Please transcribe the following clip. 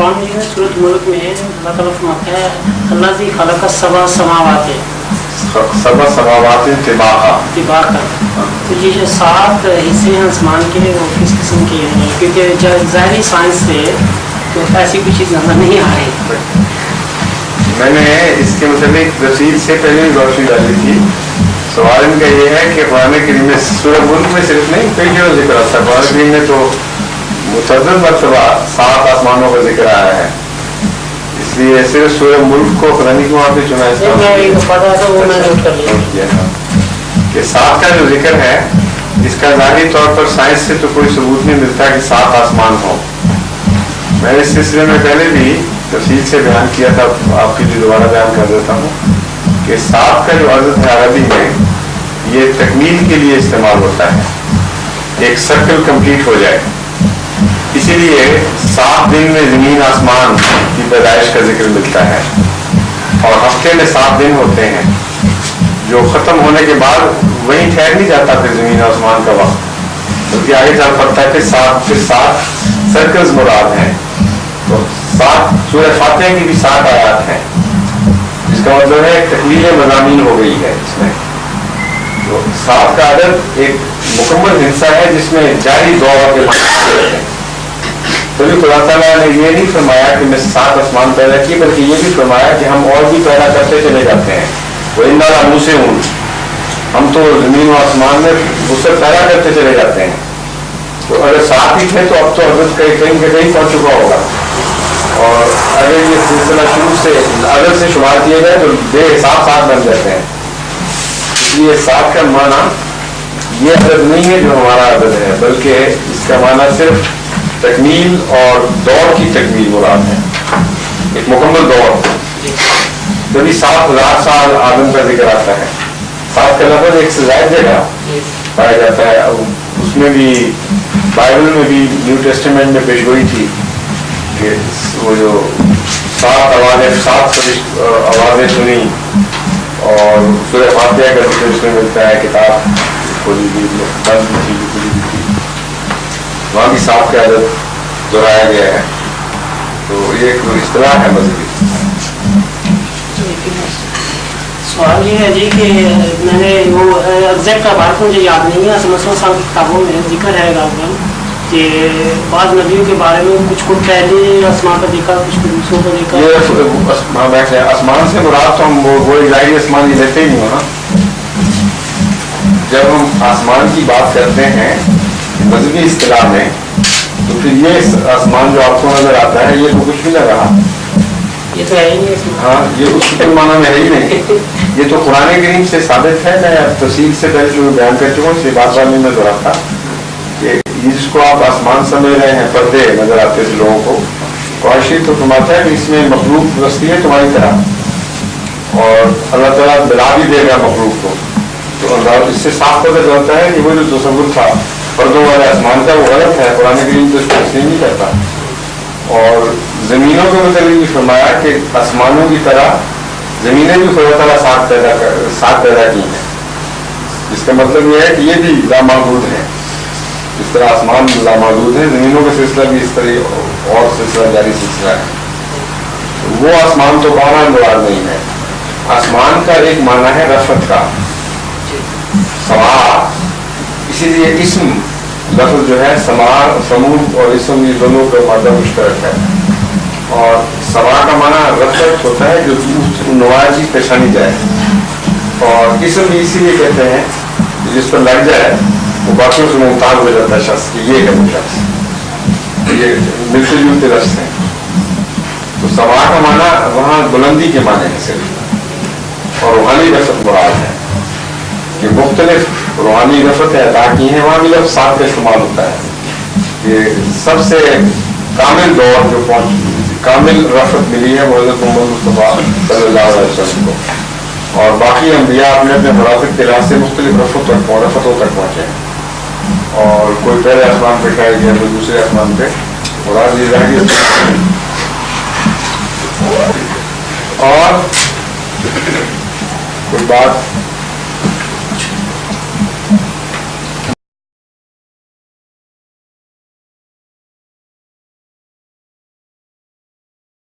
قرآن مجید میں سورۃ ملک میں اللہ تعالیٰ فرماتا ہے الذی خلق السبع سماوات طباقا. تو یہ جو 7 حصے ہیں آسمان کے وہ کس قسم کے ہیں؟ کیونکہ ظاہری سائنس سے تو ایسی کوئی چیز نظر نہیں آ رہی. میں نے اس کے متعلق تفصیل سے پہلے بھی روشنی ڈالی تھی. سوال ان کا یہ ہے کہ قرآن کریم میں سورہ ملک میں صرف نہیں کئی جگہ ذکر آتا ہے. قرآن کریم میں تو متعدد مرتبہ 7 آسمانوں کا ذکر آیا ہے. اس لیے صرف سورہ ملک کو قرآن کی وہاں پہ چنا ہے کہ 7 کا جو ذکر ہے اس کا ظاہری طور پر سائنس سے تو کوئی ثبوت نہیں ملتا کہ 7 آسمان ہوں. میں اس سلسلے میں پہلے بھی تفصیل سے بیان کیا تھا, آپ کے لیے دوبارہ بیان کر دیتا ہوں کہ 7 کا جو عدد ہے عربی میں یہ تکمیل کے لیے استعمال ہوتا ہے, ایک سرکل کمپلیٹ ہو جائے. اسی لیے 7 دن میں زمین آسمان کی پیدائش کا ذکر ملتا ہے اور ہفتے میں 7 دن ہوتے ہیں جو ختم ہونے کے بعد وہیں ٹھہر نہیں جاتا پھر زمین آسمان کا وقت, کیونکہ آگے چل پڑتا ہے کہ 7 سرکلز مراد ہیں. تو 7 سورہ فاتحہ کی بھی 7 آیات ہیں, جس کا مطلب ہے تکمیل مضامین ہو گئی ہے اس میں. تو 7 کا عدد ایک مکمل حصہ ہے جس میں جاری دعا کے معنی ہیں. تبھی خدا تعالیٰ نے یہ نہیں فرمایا کہ میں 7 آسمان پیدا کی, بلکہ یہ بھی فرمایا کہ ہم اور بھی پیدا کرتے چلے جاتے ہیں. وہ اندازہ منہ سے ہوں, ہم تو زمین و آسمان میں اس سے پیدا کرتے چلے جاتے ہیں. تو اگر 7 ہی تھے تو اب تو عدد کہیں پہنچ چکا ہوگا. اور اگر یہ سلسلہ شروع سے عدد سے شمار کیا جائے تو بے حساب 7 بن جاتے ہیں. اس لیے 7 کا معنی یہ عدد نہیں ہے جو ہمارا عدد ہے, بلکہ اس کا معنی صرف تکمیل اور دور کی تکمیل مراد ہے, ایک مکمل دور. جبھی 7,000 سال آدم کا ذکر آتا ہے, 7 کا لفظ ایک سے زائد جگہ پایا جاتا ہے. اس میں بھی بائبل میں بھی نیو ٹیسٹیمنٹ میں پیشگوئی تھی کہ وہ جو 7 آوازیں سنی, اور سورہ فاتحہ کا ذکر اس میں ملتا ہے, کتاب کھولی بھی بند تھی کھلی بھی تھی, وہاں بھی 7 کا عدد دہرایا گیا ہے. تو یہ ایک اصطلاح ہے مذہبی. سوال یہ ہے جی کہ میں نے وہ ایگزیکٹ عبارت مجھے یاد نہیں ہے, مسلم صاحب کی کتابوں میں ذکر ہے غالباً کہ بعض نبیوں کے بارے میں کچھ پہلے آسمان کا دیکھا, کچھ دوسروں کو دیکھا. یہ آسمان سے مراد تو ہم وہ ظاہری آسمان یہ لیتے ہی نہیں ہو نا. جب ہم آسمان کی بات کرتے ہیں مذہبی اصطلاح میں تو پھر یہ آسمان جو آپ کو نظر آتا ہے یہ تو کچھ بھی نہ رہا, یہ تو ہے ہی نہیں. ہاں, یہ اس کے معنی میں ہے ہی نہیں. یہ تو قرآن کریم سے ثابت ہے. میں تفصیل سے پہلے جو بیان کر چکا ہوں اس بات میں میں دہراتا کہ یہ جس کو آپ آسمان سمجھ رہے ہیں, پردے نظر آتے تھے لوگوں کو, قرآن شریف تو فرماتا ہے کہ اس میں مخلوق بستی ہے تمہاری طرح, اور اللہ تعالیٰ بلا بھی دے گا مخلوق کو. تو اس سے صاف پتہ چلتا ہے کہ وہ جو تصور تھا پردوں والے آسمان کا وہ غلط ہے. قرآن کریم تو اس کو تسلیم نہیں کرتا. اور زمینوں کے متعلق بھی فرمایا کہ آسمانوں کی طرح زمینیں بھی خدا تعالیٰ 7 پیدا کی ہیں, جس کا مطلب یہ ہے کہ یہ بھی لامحدود ہے. اس طرح آسمان لامحدود ہے, زمینوں کا سلسلہ بھی اس طرح اور سلسلہ جاری سلسلہ ہے. وہ آسمان تو باہر مراد نہیں ہے. آسمان کا ایک معنی ہے رفعت کا, سما. اسی لیے اسم لفظ جو ہے سمود اور اسم یہ دونوں کا مادہ مشترک ہے. اور سما کا معنی رفعت ہوتا ہے جو نواز چیز پہچانی جائے, اور اسم بھی اسی لیے کہتے ہیں جس پر لگ جائے وہ باقیوں سے ممتاز ہو جاتا ہے شخص کی, یہ ہے وہ شخص, یہ ملتے جلتے لفظ ہیں. تو سما کا معنی وہاں بلندی کے معنی ہے صرف, اور روحانی رفعت مراد ہے. یہ مختلف روحانی رفعت عطا کی ہیں, وہاں بھی لفظ 7 کا استعمال ہوتا ہے. یہ سب سے کامل دور جو کامل رفعت ملی ہے وہ حضرت محمد مصطفیٰ صلی اللہ علیہ وسلم کو, اور باقی انبیاء اپنے اپنے مراتب کے لحاظ سے مختلف رفتوں تک پہنچے ہیں. اور کوئی پہلے آسمان پہ ٹھہر گیا, کوئی دوسرے آسمان پہ, مراد یہ رہ گیا. اور کوئی بات